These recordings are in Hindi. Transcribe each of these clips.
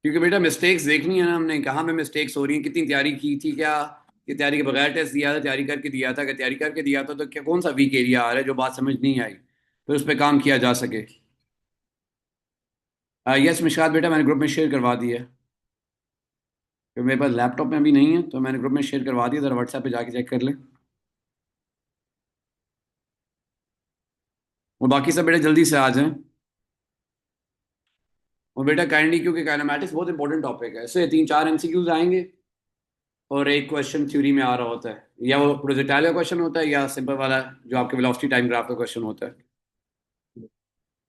क्योंकि बेटा मिस्टेक्स देखनी है ना, हमने कहाँ में मिस्टेक्स हो रही हैं, कितनी तैयारी की थी क्या, कि तैयारी के बगैर टेस्ट दिया था, तैयारी करके दिया था, कि तैयारी करके दिया था, तो क्या कौन सा वीक एरिया आ रहा है जो बात समझ नहीं आई, फिर उस पर काम किया जा सके। यस मिशकात बेटा, मैंने ग्रुप में शेयर करवा दी है, क्योंकि मेरे पास लैपटॉप में अभी नहीं है, तो मैंने ग्रुप में शेयर करवा दिया, ज़रा व्हाट्सएप पे जाके चेक कर लें। और बाकी सब बेटा जल्दी से आ जाएं। और बेटा काइंडली, क्योंकि काइनेमैटिक्स बहुत इंपॉर्टेंट टॉपिक है, इससे 3-4 एमसीक्यूज आएंगे और एक क्वेश्चन थ्योरी में आ रहा होता है, या वो प्रोजेक्टाइल का क्वेश्चन होता है या सिंपल वाला जो आपके वेलोसिटी टाइम ग्राफ का क्वेश्चन होता है।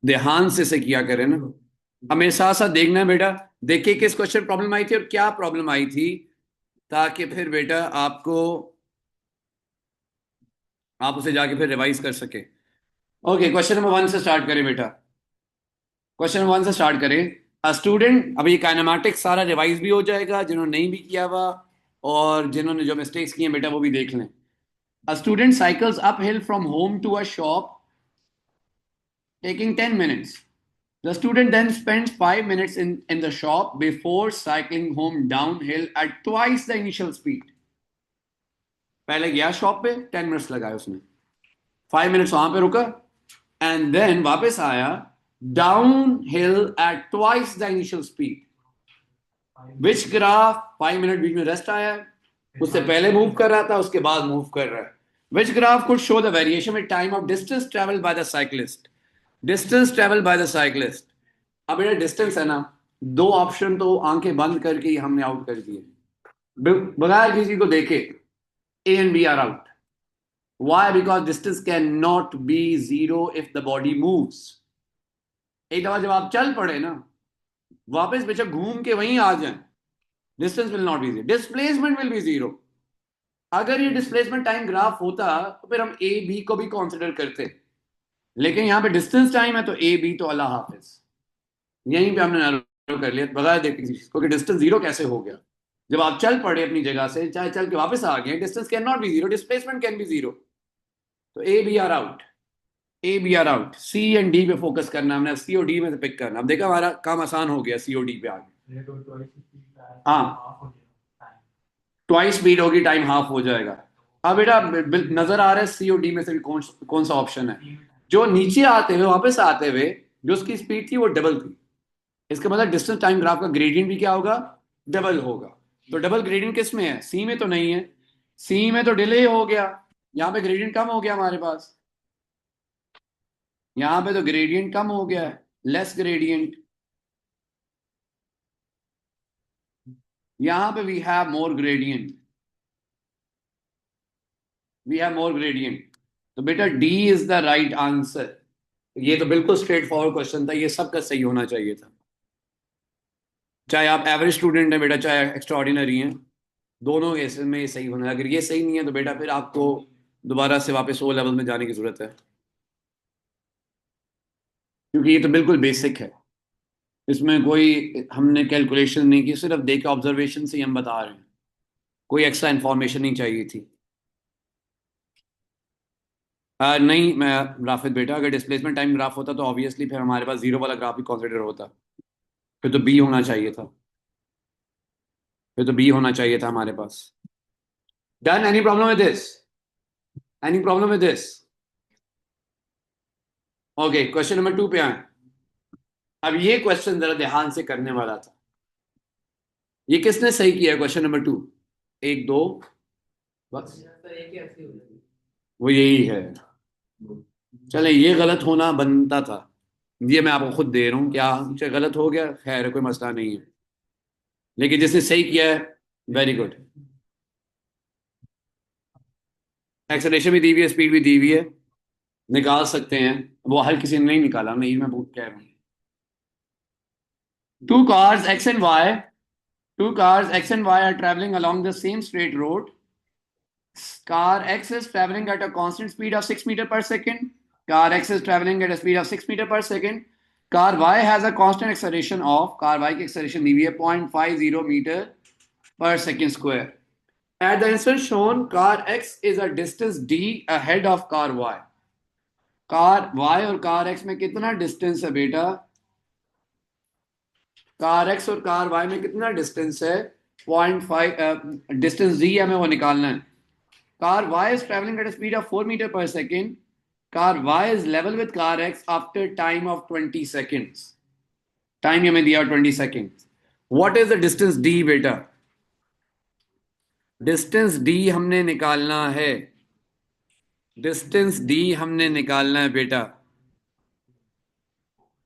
ध्यान से किया करें ना, हमें साथ साथ देखना है बेटा, देखिए किस क्वेश्चन प्रॉब्लम आई थी और क्या प्रॉब्लम आई थी, ताकि फिर बेटा आपको, आप उसे जाके फिर रिवाइज कर सके। ओके, क्वेश्चन नंबर 1 से स्टार्ट करें बेटा। क्वेश्चन नंबर 1 से स्टार्ट करें। अ स्टूडेंट, अब ये काइनेमैटिक्स सारा रिवाइज भी हो जाएगा जिन्होंने नहीं भी किया हुआ, और जिन्होंने जो मिस्टेक्स किए हैं बेटा वो भी देख लें। A student cycles uphill from home to a shop, taking 10 minutes. The student then spends 5 minutes in the shop before cycling home downhill at twice the initial speed. पहले गया शॉप पे, 10 मिनट्स लगाए उसने, 5 मिनट्स वहां पे रुका, एंड देन वापस आया down hill at twice the initial speed. Which graph, 5 minute बीच में रेस्ट आया है, उससे पहले मूव कर रहा था, उसके बाद मूव कर रहा है। Which graph could show the variation with time of distance travel by the cyclist. Distance travel by the cyclist. अब ये डिस्टेंस है ना, दो ऑप्शन तो आंखें बंद करके ही हमने आउट कर दिए, बगैर किसी को देखे। A and B are out. Why? Because distance cannot be zero if the body moves. एक दफा जब आप चल पड़े ना, वापस बेशक घूम के वहीं आ जाएं, distance will not be zero, displacement will be zero. अगर ये डिस्प्लेसमेंट टाइम ग्राफ होता तो फिर हम ए बी को भी कंसीडर करते, लेकिन यहाँ पे डिस्टेंस टाइम है, तो ए बी तो अल्लाह हाफिज, यहीं पे हमने नैरो कर लिया बगैर देखे किसी चीज को कि डिस्टेंस जीरो कैसे हो गया। जब आप चल पड़े अपनी जगह से, चाहे चल के वापस आ गए, distance can not be zero, displacement can be zero. तो A B are out, A B are out. C and D पे फोकस करना, हमने सी और डी में से पिक करना। अब देखा हमारा काम आसान हो गया सी और डी पे आगे। हाँ, ट्वाइस स्पीड होगी, टाइम हाफ हो जाएगा। अब बेटा नजर आ रहा है सी और डी में से भी कौन कौन सा ऑप्शन है जो नीचे आते हुए वापस आते हुए जो उसकी स्पीड थी वो डबल थी। इसका मतलब डिस्टेंस टाइम ग्राफ का ग्रेडियंट भी क्या होगा, डबल होगा। तो डबल ग्रेडियंट किस में है, सी में तो नहीं है, सी में तो डिले हो गया, यहाँ पे ग्रेडियंट कम हो गया हमारे पास, यहाँ पे तो ग्रेडियंट कम हो गया है, लेस ग्रेडियंट। यहाँ पे we have more gradient, we have more gradient. तो बेटा D is the right answer. ये तो बिल्कुल स्ट्रेट फॉरवर्ड क्वेश्चन था, ये सबका सही होना चाहिए था, चाहे आप एवरेज स्टूडेंट हैं बेटा, चाहे एक्स्ट्रा ऑर्डिनरी हैं, दोनों केसेस में ये सही होना है। अगर ये सही नहीं है तो बेटा फिर आपको दोबारा से वापस ओ लेवल में जाने की जरूरत है, क्योंकि ये तो बिल्कुल बेसिक है, इसमें कोई हमने कैलकुलेशन नहीं की, सिर्फ देख ऑब्जर्वेशन से ही हम बता रहे हैं, कोई एक्स्ट्रा इन्फॉर्मेशन नहीं चाहिए थी। नहीं मैं, राफिद बेटा अगर डिस्प्लेसमेंट टाइम ग्राफ होता तो ऑब्वियसली फिर हमारे पास जीरो वाला ग्राफ भी कंसिडर होता, फिर तो बी होना चाहिए था, फिर तो बी होना चाहिए था हमारे पास। Done, any problem with this, any problem with this. Okay, question number 2 पे आए। अब ये क्वेश्चन जरा ध्यान से करने वाला था। ये किसने सही किया क्वेश्चन नंबर 2, एक दो, बस वो यही है। चले, ये गलत होना बनता था, ये मैं आपको खुद दे रहा हूँ, क्या चाहे गलत हो गया, खैर है, कोई मसला नहीं है, लेकिन जिसने सही किया है, वेरी गुड। एक्सेलरेशन भी दी हुई है, स्पीड भी दी हुई है, निकाल सकते हैं। वो हर किसी ने नहीं निकाला, मैं बहुत कह रहा हूँ। Two cars X and Y, two cars X and Y are traveling along the same straight road. Car X is traveling at a constant speed of 6 meter per second. Car X is traveling at a speed of 6 meter per second. Car Y has a constant acceleration of, car Y की acceleration दी हुई है 0.50 meter per second square. At the instant shown, car X is a distance D ahead of car Y. Car Y और कार X में कितना डिस्टेंस है बेटा, कार एक्स और कार वाई में कितना डिस्टेंस है? 0.5 डिस्टेंस डी हमें वो निकालना है। Car Y is traveling at a speed of 4 metre per second. Car Y is level with car X after time of 20 seconds. Time हमें दिया 20 seconds. What is the distance D बेटा? डिस्टेंस डी हमने निकालना है। डिस्टेंस डी हमने निकालना है बेटा।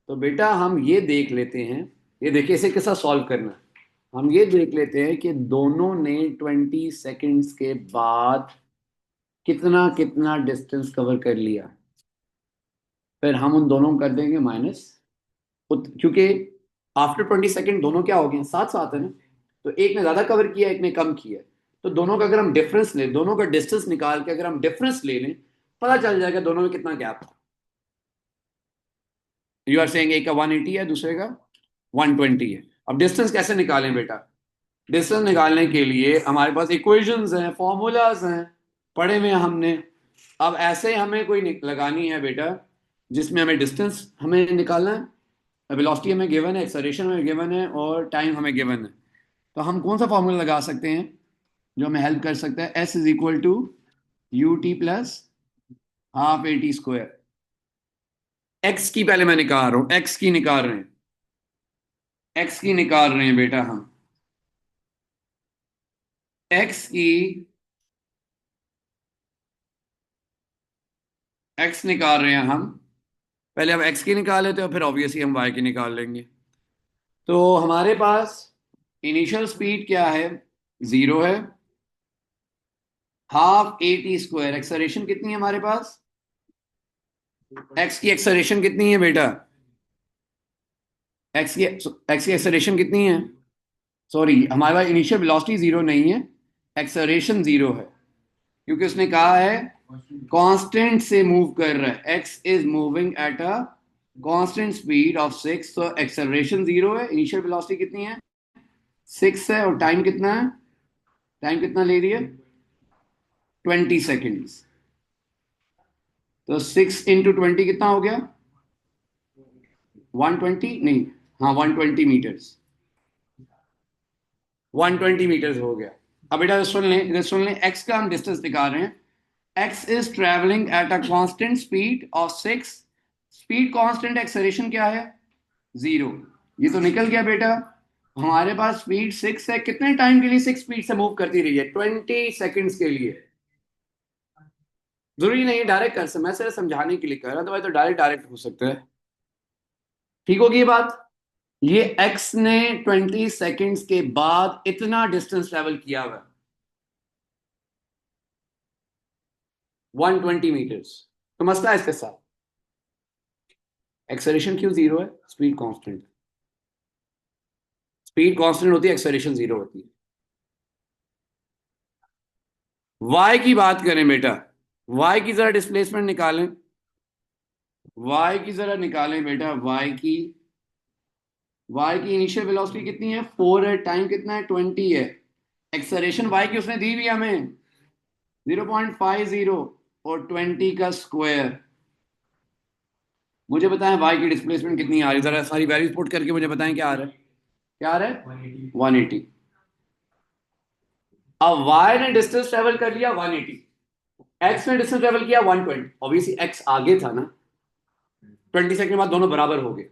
तो बेटा हम ये देख लेते हैं, ये देखिए इसे कैसा सॉल्व करना है। हम ये देख लेते हैं कि दोनों ने 20 सेकेंड्स के बाद कितना कितना डिस्टेंस कवर कर लिया। फिर हम उन दोनों को कर देंगे माइनस, क्योंकि आफ्टर 20 सेकेंड दोनों क्या हो गए, साथ साथ है ना। तो एक ने ज्यादा कवर किया, एक ने कम किया। तो दोनों का अगर हम डिफरेंस लें, दोनों का डिस्टेंस निकाल के अगर हम डिफरेंस ले लें, पता चल जाएगा दोनों में कितना गैप था। यू आर सेइंग एक का 180 है, दूसरे का 120 है। अब डिस्टेंस कैसे निकालें बेटा? डिस्टेंस निकालने के लिए हमारे पास इक्वेशंस हैं, फॉर्मूलाज हैं, पढ़े हुए हैं हमने। अब ऐसे हमें कोई लगानी है बेटा जिसमें हमें डिस्टेंस हमें निकालना है, वेलोसिटी हमें गिवन है, एक्सेलरेशन हमें गिवन है और टाइम हमें गिवन है। तो हम कौन सा फॉर्मूला लगा सकते हैं जो हमें हेल्प कर सकता है? S is equal to u t plus half a t square. X की पहले मैं निकाल रहा हूं, एक्स की निकाल रहे हैं, एक्स की निकाल रहे हैं बेटा हम। एक्स की, एक्स निकाल रहे हैं हम। पहले हम एक्स की निकाल लेते हैं और फिर ऑब्वियसली हम वाई की निकाल लेंगे। तो हमारे पास इनिशियल स्पीड क्या है? 0 है। Half a t square, acceleration कितनी है हमारे पास? एक्स की एक्सेलरेशन कितनी है बेटा? एक्स की एक्सेलरेशन कितनी है? सॉरी, हमारे पास इनिशियल वेलोसिटी 0 नहीं है, एक्सेलरेशन 0 है, क्योंकि उसने कहा है कांस्टेंट से मूव कर रहा है। X is moving at a constant speed of 6। तो एक्सेलरेशन 0 है, इनिशियल वेलोसिटी कितनी है? 6 है, और टाइम कितना है? टाइम कितना ले रही है? 20 सेकेंड्स। तो 6 × 20 कितना हो गया? 120 नहीं, हाँ 120 मीटर्स। 120 मीटर्स हो गया। अब बेटा सुन लें, इधर सुन लें, एक्स का हम डिस्टेंस दिखा रहे हैं। X is traveling at a constant speed of 6। Speed constant, acceleration क्या है? 0। ये तो निकल गया बेटा। हमारे पास स्पीड 6 है, कितने टाइम के लिए 6 स्पीड से मूव करती रही है? 20 सेकेंड्स के लिए। जरूरी नहीं है डायरेक्ट कर सकते, मैं सिर्फ समझाने के लिए कह रहा था, तो डायरेक्ट डायरेक्ट हो सकता है। ठीक होगी ये बात? ये एक्स ने 20 सेकेंड्स के बाद इतना डिस्टेंस ट्रेवल किया हुआ, 120 मीटर्स। तो मसला है इसके साथ, एक्सेलरेशन क्यों 0 है? Speed constant. स्पीड कांस्टेंट होती है, एक्सेलरेशन 0 होती है। वाई की बात करें बेटा, वाई की जरा डिस्प्लेसमेंट निकालें। वाई की जरा निकालें बेटा, वाई की इनिशियल वेलोसिटी कितनी है? 4 है। टाइम कितना है? 20 है। एक्सेलरेशन वाई की उसने दी भी हमें 0.50 और 20 का स्क्वायर। मुझे बताएं वाई की डिस्प्लेसमेंट कितनी आ रही है, जरा सारी वैल्यूज पुट करके मुझे बताएं क्या आ रहा है। क्या आ रहा है? 180। अब वाई ने डिस्टेंस ट्रेवल कर लिया 180, एक्स ने डिस्टेंस ट्रेवल किया 120। ऑब्वियसली एक्स आगे था ना, 20 सेकंड बाद दोनों बराबर हो गए।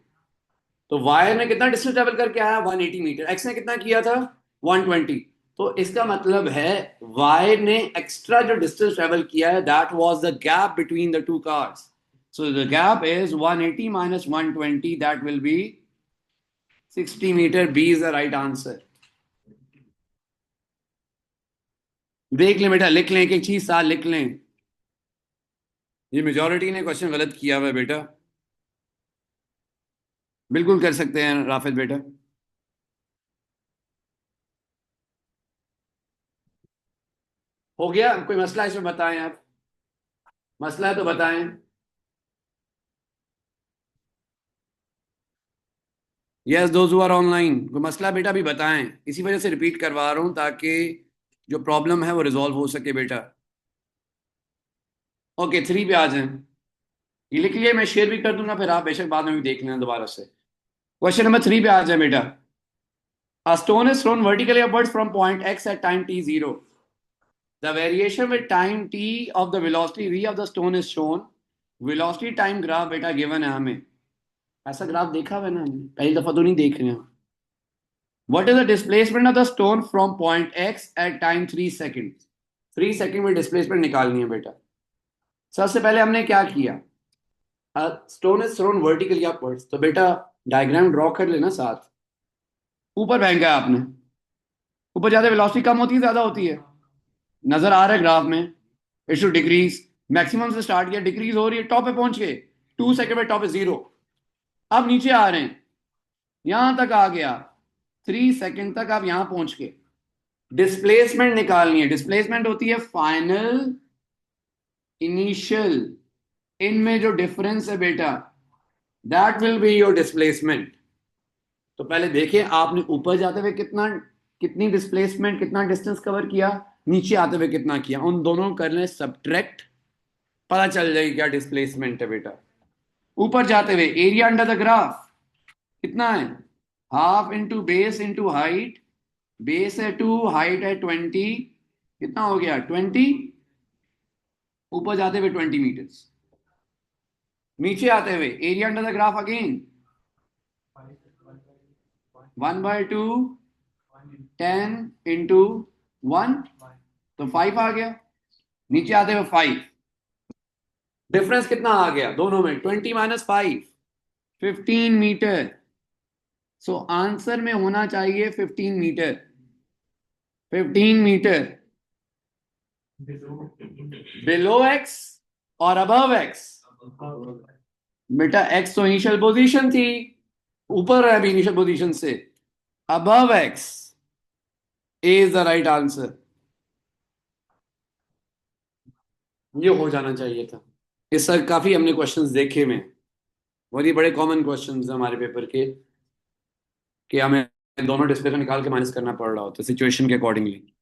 तो वाई ने कितना डिस्टेंस ट्रेवल करके आया? 180 मीटर। एक्स ने कितना किया था? 120। तो इसका मतलब है वाई ने एक्स्ट्रा जो डिस्टेंस ट्रेवल किया है, that was the gap between the two cars. So the gap is 180 minus 120, that will be 60 meter. B is the right answer. देख लें बेटा, लिख लें, एक एक चीज साथ लिख लें। ये मेजोरिटी ने क्वेश्चन गलत किया हुआ है बेटा। बिल्कुल कर सकते हैं राफिद बेटा। हो गया? कोई मसला इसमें बताएं आप, मसला है तो बताएं। Yes, those who are online, कोई मसला बेटा भी बताएं। इसी वजह से रिपीट करवा रहा हूं ताकि जो प्रॉब्लम है वो रिजॉल्व हो सके बेटा। ओके, 3 पे आ जाएं। ये लिख लिया, मैं शेयर भी कर दूंगा, फिर आप बेशक बाद में भी देख लेना दोबारा से। क्वेश्चन नंबर 3 पे आ जाए बेटा। A stone is thrown vertically upwards from point X at time t0. The variation with time t of the velocity v of the stone is shown. Velocity time graph बेटा given है हमें. ऐसा ग्राफ देखा हुआ है ना हमने, पहली दफा तो नहीं देख रहे हैं. What is the displacement of the stone from point X at time 3 seconds? 3 second में डिस्प्लेसमेंट निकालनी है बेटा. सबसे पहले हमने क्या किया, stone is thrown vertically upwards, तो बेटा डायग्राम ड्रॉ कर लेना साथ. ऊपर फेंका है आपने, ऊपर ज्यादा वेलोसिटी कम होती है ज्यादा होती है, नजर आ रहा है ग्राफ में. इट शुड डिक्रीज, मैक्सिमम से स्टार्ट किया, डिक्रीज हो रही है, टॉप पे पहुंच गए, 2 सेकंड में टॉप पे 0. अब नीचे आ रहे हैं, यहां तक आ गया, 3 सेकंड तक आप यहां पहुंच के डिस्प्लेसमेंट निकालनी है. डिस्प्लेसमेंट होती है फाइनल इनिशियल, इनमें जो डिफरेंस है बेटा, that will be your displacement. तो पहले देखें आपने ऊपर जाते हुए कितनी डिस्प्लेसमेंट, कितना डिस्टेंस कवर किया, नीचे आते हुए कितना किया, उन दोनों को कर लें सब्ट्रैक्ट, पता चल जाएगी क्या डिस्प्लेसमेंट है बेटा. ऊपर जाते हुए एरिया अंडर द ग्राफ कितना है, half into base into height, base है 2, हाइट है 20, कितना हो गया 20. ऊपर जाते हुए 20 मीटर्स. नीचे आते हुए area under the graph again 1/2 10 into 1, तो 5 आ गया. नीचे आते हुए 5, डिफरेंस कितना आ गया दोनों में, 20 माइनस 5, 15 मीटर. सो आंसर में होना चाहिए 15 मीटर. 15 मीटर बिलो एक्स और अबव एक्स. बेटा एक्स तो इनिशियल पोजीशन थी, ऊपर है अभी इनिशियल पोजीशन से, above x is the right answer. ये हो जाना चाहिए था. इस सर काफी हमने क्वेश्चंस देखे में, और ये बड़े कॉमन क्वेश्चंस हमारे पेपर के, कि हमें दोनों डिस्प्ले को निकाल के माइनस करना पड़ रहा होता सिचुएशन के अकॉर्डिंगली.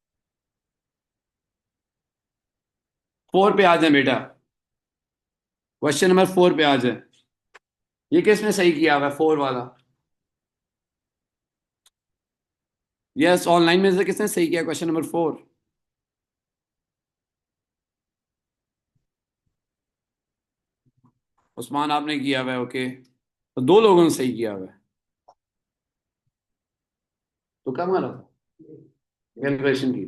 4 पे आ जाए बेटा, क्वेश्चन नंबर 4 पे आ जाए. ये किसने सही किया हुआ है 4 वाला? यस, ऑनलाइन में से किसने सही किया क्वेश्चन नंबर 4? उस्मान आपने किया हुआ है, ओके. तो 2 लोगों ने सही किया हुआ है. तो कब मारा था कैलकुलेशन की?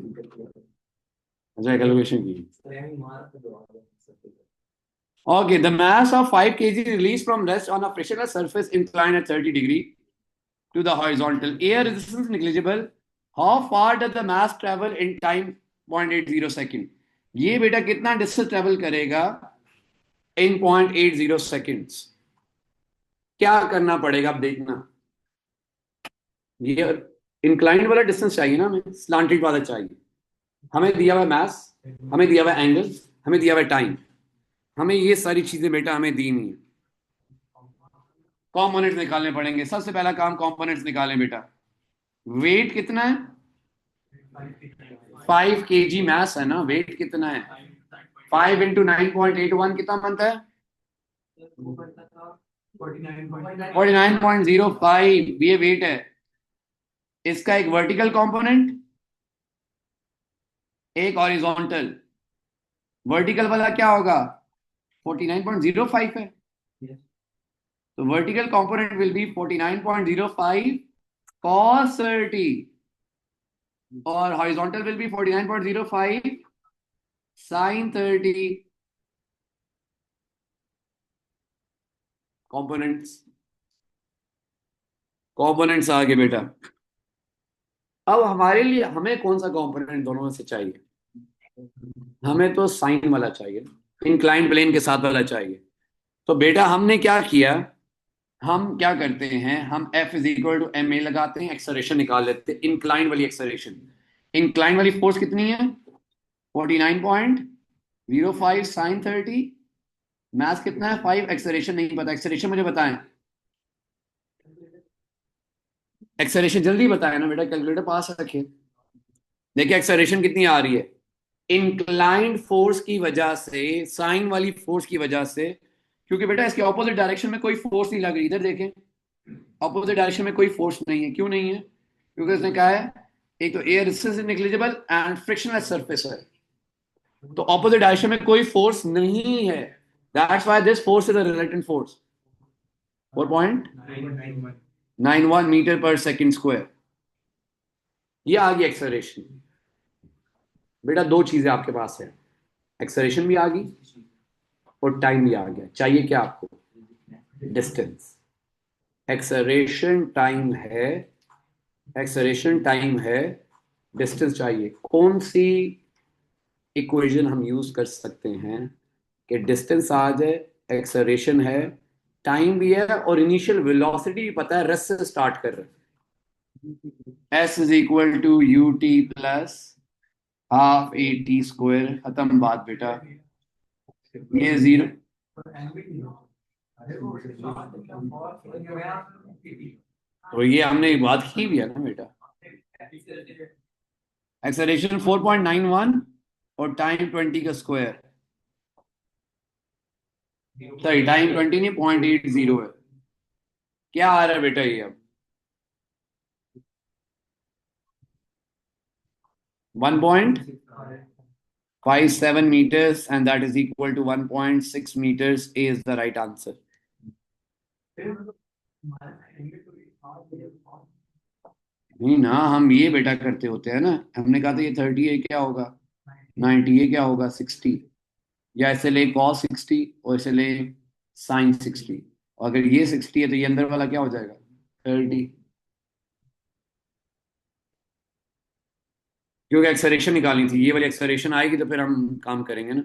अच्छा कैलकुलेशन की. Okay, the mass of 5 kg released from rest on a frictionless surface inclined at 30 degree to the horizontal. Air resistance negligible. How far does the mass travel in time 0.80 second? ये बेटा कितना डिस्टेंस ट्रेवल करेगा इन 0.80 सेकेंड्स? क्या करना पड़ेगा अब देखना. ये इंक्लाइंड वाला डिस्टेंस चाहिए ना हमें, स्लांटेड वाला चाहिए. हमें दिया हुआ मैस, हमें दिया हुआ एंगल, हमें दिया हुआ टाइम, हमें ये सारी चीजें बेटा हमें दी नहीं है. कॉम्पोनेंट्स निकालने पड़ेंगे. सबसे पहला काम कॉम्पोनेंट्स निकालें बेटा. वेट कितना है, 5 kg मैस है ना, वेट कितना है, 5 इंटू 9.81 कितना बनता है, 49.05. ये वेट है. इसका एक वर्टिकल कंपोनेंट, एक हॉरिजॉन्टल. वर्टिकल वाला क्या होगा, 49.05 है. तो vertical component will be 49.05 cos 30 और horizontal will be 49.05 sin 30. Components आगे बेटा. अब हमारे लिए हमें कौन सा कंपोनेंट दोनों में से चाहिए? हमें तो साइन वाला चाहिए, इंक्लाइंड प्लेन के साथ वाला चाहिए. तो बेटा हमने क्या किया, हम क्या करते हैं, हम F is equal to m a लगाते हैं, एक्सेलरेशन निकाल लेते हैं. इंक्लाइंड वाली एक्सेलरेशन, इंक्लाइंड वाली फोर्स कितनी है, 49.05 साइन 30. मैथ कितना है 5, एक्सेलरेशन नहीं पता, एक्सेलरेशन मुझे बताएं. एक्सेलरेशन जल्दी बताएं ना बेटा, कैलकुलेटर पास रखे. देखिए एक्सेलरेशन कितनी आ रही है, इंक्लाइंड फोर्स की वजह से, साइन वाली फोर्स की वजह से, क्योंकि बेटा इसके ऑपोजिट डायरेक्शन में कोई फोर्स नहीं लग रही. इधर देखें, ऑपोजिट डायरेक्शन में कोई फोर्स नहीं है. क्यों नहीं है, क्योंकि उसने कहा है एक तो air resistance is negligible and frictionless surface है, तो ऑपोजिट डायरेक्शन में कोई फोर्स नहीं है, that's why this force is a resultant force 4.91 meter per second square. ये आ गई एक्सेलरेशन। बेटा दो चीजें आपके पास है, एक्सेलरेशन भी आ गई और टाइम भी आ गया। चाहिए क्या आपको? डिस्टेंस। एक्सेलरेशन टाइम है, एक्सेलरेशन टाइम है, डिस्टेंस चाहिए। कौन सी इक्वेशन हम यूज कर सकते हैं कि डिस्टेंस आ जाए, एक्सेलरेशन है, टाइम भी है और इनिशियल वेलोसिटी भी पता है, रेस्ट से स्टार्ट कर रहे हैं। S is equal to u t plus half a t square. खत्म बात बेटा। ये जीरो, तो ये हमने एक बात की भी है ना बेटा। एक्सेलरेशन 4.91 और टाइम 20 का स्क्वायर, सॉरी टाइम 20 नहीं, 0.80 है। क्या आ रहा है बेटा ये अब? 1.57 meters and that is equal to 1.6 meters is the right answer. नहीं ना, हम ये बेटा करते होते हैं ना, हमने कहा था ये 30 है क्या होगा, 90 है क्या होगा, 60, या ऐसे ले cos 60 और ऐसे ले sin 60, और अगर ये 60 है तो ये अंदर वाला क्या हो जाएगा, 30। क्योंकि एक्सेलरेशन निकालनी थी, ये वाली एक्सेलरेशन आएगी तो फिर हम काम करेंगे ना।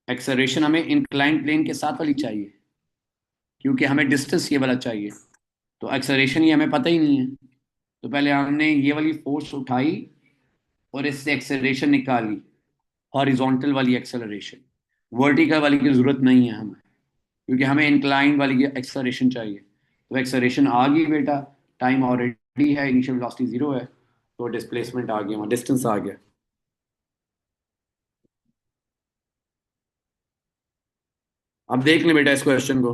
एक्सेलरेशन हमें इंक्लाइन प्लेन के साथ वाली चाहिए, क्योंकि हमें डिस्टेंस ये वाला चाहिए, तो एक्सेलरेशन ये हमें पता ही नहीं है। तो पहले हमने ये वाली फोर्स उठाई और इससे एक्सेलरेशन निकाली, हॉरिजॉन्टल वाली एक्सेलरेशन। वर्टिकल वाली की जरूरत नहीं है हमें, क्योंकि हमें इंक्लाइन वाली एक्सेलरेशन चाहिए। तो एक्सेलरेशन आ गई बेटा, टाइम ऑलरेडी है, इनिशियल वेलोसिटी जीरो है, तो डिस्प्लेसमेंट आ गया, वहाँ डिस्टेंस आ गया। अब देख लें बेटा इस क्वेश्चन को।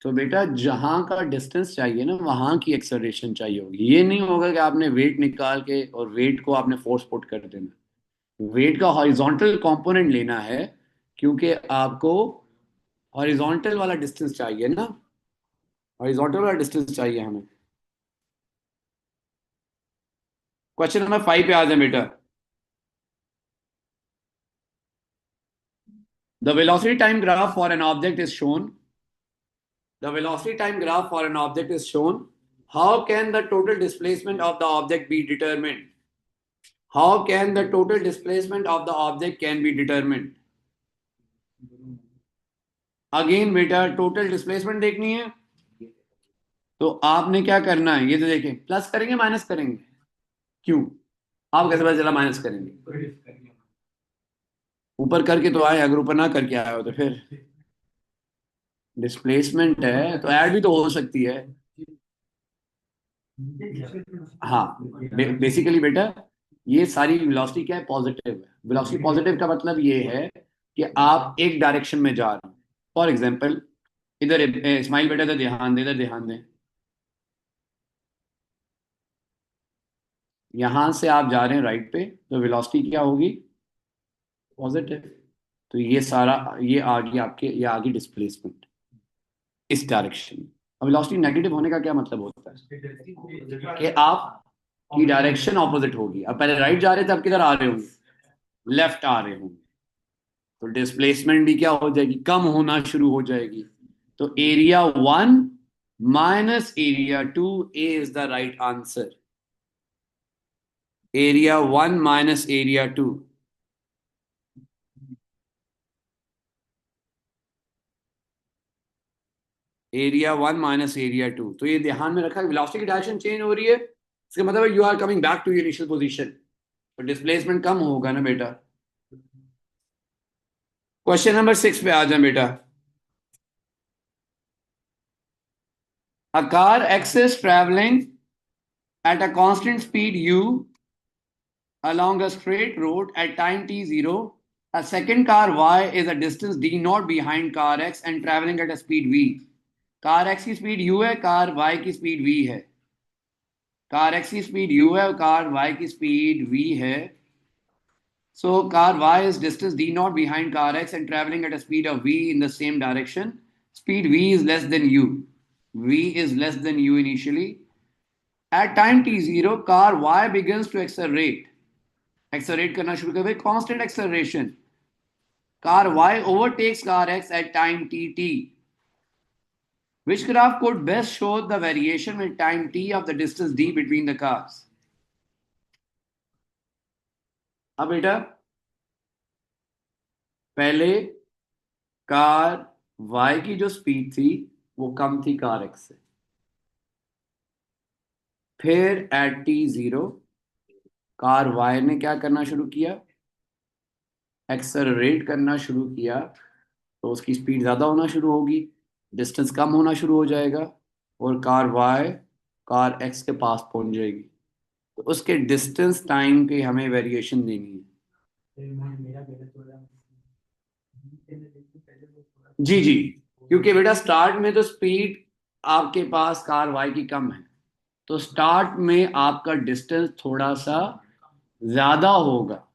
तो बेटा जहां का डिस्टेंस चाहिए ना, वहां की एक्सेलरेशन चाहिए होगी। ये नहीं होगा कि आपने वेट निकाल के और वेट को आपने फोर्स पुट कर देना। वेट का हॉरिजॉन्टल कंपोनेंट लेना है, क्योंकि आपको हॉरिजॉन्टल वाला डिस्टेंस चाहिए ना, हॉरिजॉन्टल वाला डिस्टेंस चाहिए हमें। क्वेश्चन नंबर 5 पे आ जाए बेटा। The velocity time graph for an object is shown, the velocity time graph for an object is shown, how can the total displacement of the object be determined, how can the total displacement of the object can be determined. Again बेटा टोटल डिस्प्लेसमेंट देखनी है, तो आपने क्या करना है, ये तो देखें, प्लस करेंगे माइनस करेंगे, क्यों? आप कैसे पता चला माइनस करेंगे? ऊपर करके तो आए, अगर ऊपर ना करके आए हो तो फिर डिस्प्लेसमेंट है तो ऐड भी तो हो सकती है। हाँ, बेसिकली बेटा ये सारी वेलोसिटी क्या है, पॉजिटिव है। वेलोसिटी पॉजिटिव का मतलब ये है कि आप एक डायरेक्शन में जा रहे हो। फॉर एग्जांपल इधर इस्माइल बेटा, इधर ध्यान दे, इधर ध्यान दें, यहां से आप जा रहे हैं राइट पे, तो वेलोसिटी क्या होगी, पॉजिटिव। तो ये सारा, ये आ गई आपके, ये आ गई डिस्प्लेसमेंट इस डायरेक्शन में। अब वेलोसिटी नेगेटिव होने का क्या मतलब होता है कि आप की डायरेक्शन ऑपोजिट होगी। अब पहले राइट जा रहे थे, अब किधर आ रहे होंगे, लेफ्ट आ रहे होंगे, तो डिस्प्लेसमेंट भी क्या हो जाएगी, कम होना शुरू हो जाएगी। तो area 1 minus area 2 is the right answer. Area 1 minus area 2। Area 1 minus area 2, तो ये ध्यान में रखा, वेलोसिटी की डायरेक्शन चेंज हो रही है, इसका मतलब है you are coming back to your initial position, तो डिस्प्लेसमेंट कम होगा ना बेटा। क्वेश्चन नंबर 6 पे आ जाए बेटा। A car X is traveling at a constant speed u along a straight road at time t0. A second car y is a distance d naught behind car x and traveling at a speed v. Car x की स्पीड u है, कार y की स्पीड v है. कार x की स्पीड u है और कार y की स्पीड v है. So car y is distance d naught behind car x and traveling at a speed of v in the same direction. Speed v is less than u. V is less than u initially. At time t0, car y begins to accelerate. Accelerate करना शुरू कर, constant acceleration. Car y overtakes car x at time tt. Which graph could best show the variation with time t of the distance d between the cars? अब बेटा पहले कार y की जो स्पीड थी वो कम थी कार x से. फिर एट t0 कार y ने क्या करना शुरू किया? एक्सेलरेट करना शुरू किया. तो उसकी स्पीड ज्यादा होना शुरू होगी, डिस्टेंस कम होना शुरू हो जाएगा और कार y कार x के पास पहुंच जाएगी. तो उसके डिस्टेंस टाइम की हमें वेरिएशन देनी है. जी जी, क्योंकि बेटा स्टार्ट में तो स्पीड आपके पास कार y की कम है, तो स्टार्ट में आपका डिस्टेंस थोड़ा सा ज्यादा होगा.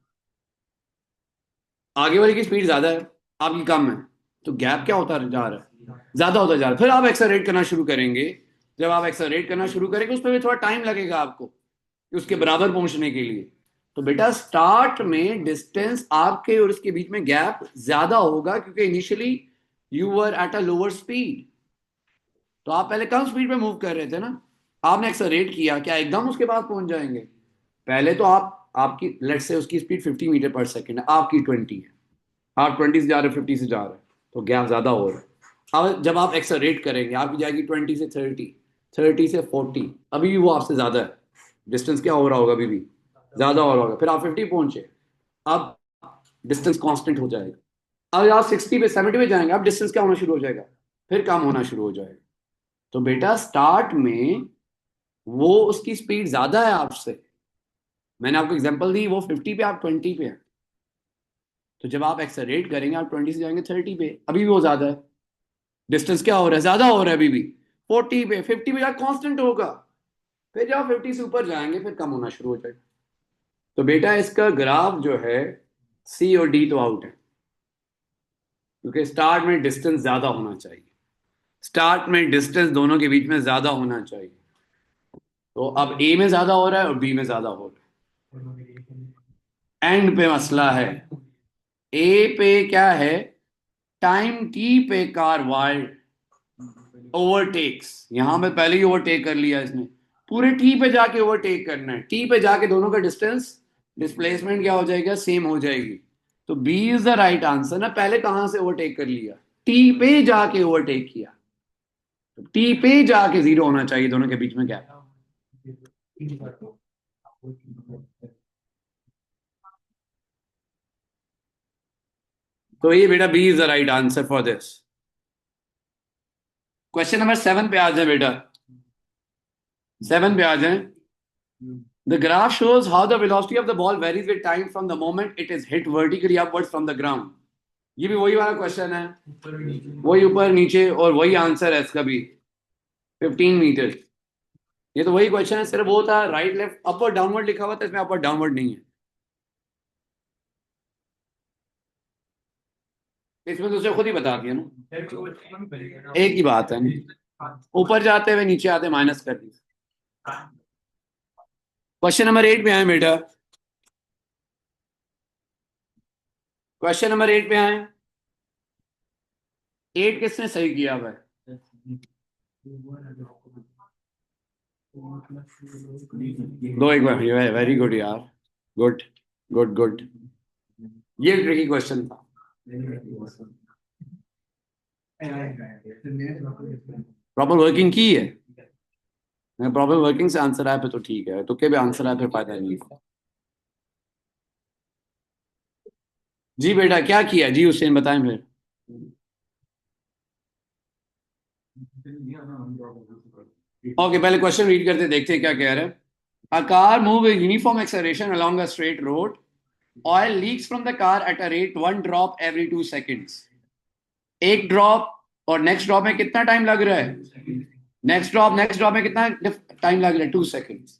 आगे वाले की स्पीड ज्यादा है, आपकी कम है, तो गैप क्या होता जा रहा है? ज्यादा होता जा रहा है. फिर आप एक्सेलरेट करना शुरू करेंगे. जब आप एक्सेलरेट करना शुरू करेंगे उस पर भी थोड़ा टाइम लगेगा आपको कि उसके बराबर पहुंचने के लिए. तो बेटा स्टार्ट में डिस्टेंस आपके और उसके बीच में गैप ज्यादा होगा क्योंकि initially you were at a lower speed. तो आप पहले कम स्पीड पे मूव कर रहे थे ना, आपने एक्सेलरेट किया, क्या एकदम उसके पास पहुंच जाएंगे? पहले तो आपकी लेट्स से उसकी स्पीड 50 मीटर पर सेकंड है, आपकी 20 है. आप 20 से जा रहे हो, 50 से जा रहे हैं, तो गैप ज्यादा हो रहा है. अब जब आप एक्सेलरेट करेंगे आपकी जाएगी 20 से 30, 30 से 40, अभी भी वो आपसे ज्यादा है. डिस्टेंस क्या हो रहा होगा? अभी भी ज्यादा हो रहा होगा. फिर आप 50 पहुंचे, अब डिस्टेंस कांस्टेंट हो जाएगा. अब आप 60 पे 70 पे जाएंगे, अब डिस्टेंस क्या होना शुरू हो जाएगा? फिर कम होना शुरू हो जाएगा. तो बेटा स्टार्ट में वो उसकी स्पीड ज्यादा है आपसे. मैंने आपको एग्जांपल दी, वो 50 पे, आप 20 पे है. तो जब आप एक्सेलरेट करेंगे आप 20 से जाएंगे 30 पे, अभी भी वो ज्यादा है. डिस्टेंस क्या हो रहा है? ज्यादा हो रहा है अभी भी. 40 पे, 50 पे जाकर कांस्टेंट होगा. फिर जब 50 से ऊपर जाएंगे फिर कम होना शुरू हो जाएगा. तो बेटा इसका ग्राफ जो है सी और डी तो आउट है, क्योंकि स्टार्ट में डिस्टेंस ज्यादा होना चाहिए. स्टार्ट में डिस्टेंस दोनों के बीच में ज्यादा होना चाहिए. तो अब ए में ज्यादा हो रहा है और बी में ज्यादा हो रहा है. एंड पे मसला है. ए पे क्या है? टाइम टी पे कार वाई ओवरटेक्स. यहां पे पहले ही ओवरटेक कर लिया इसने. पूरे टी पे जाके ओवरटेक करना है. टी पे जाके दोनों का डिस्टेंस, डिस्प्लेसमेंट क्या हो जाएगा? सेम हो जाएगी. तो B is the right answer ना. पहले कहां से ओवरटेक कर लिया? टी पे जाके ओवरटेक किया. तो टी पे जाके जीरो होना चाहिए दोनों के बीच में गैप. तो ये बेटा B is the right answer for this. Question number 7 पे आ जाए बेटा. 7 पे आ जाए. The graph shows how the velocity of the ball varies with time from the moment it is hit vertically upwards from the ground. ये भी वही वाला क्वेश्चन है, वही ऊपर नीचे, और वही आंसर है इसका भी, 15 मीटर. ये तो वही क्वेश्चन है, सिर्फ वो था राइट लेफ्ट अपर डाउनवर्ड लिखा हुआ था, इसमें अपर डाउनवर्ड नहीं है. इसमें तो उसे खुद ही बता दिया ना, एक ही बात है. ऊपर जाते हुए नीचे आते माइनस कर दी. क्वेश्चन नंबर 8 पे आए बेटा. क्वेश्चन नंबर 8 पे आए. 8 किसने सही किया हुआ है? दो एक बार. वेरी गुड यार, गुड गुड गुड. ये ट्रिकी क्वेश्चन था. प्रॉपर वर्किंग की है. प्रॉपर वर्किंग से आंसर आया फिर तो ठीक है, तुक्के भी आंसर आया फिर फायदा नहीं. जी बेटा क्या किया जी हुसैन, बताएं फिर. ओके, पहले क्वेश्चन रीड करते देखते हैं क्या कह रहे हैं. A car move with uniform acceleration along a straight road. Oil leaks from the car at a rate 1 drop every 2 seconds. एक ड्रॉप और नेक्स्ट ड्रॉप में कितना टाइम लग रहा है? नेक्स्ट ड्रॉप में कितना टाइम लग रहा है? 2 seconds.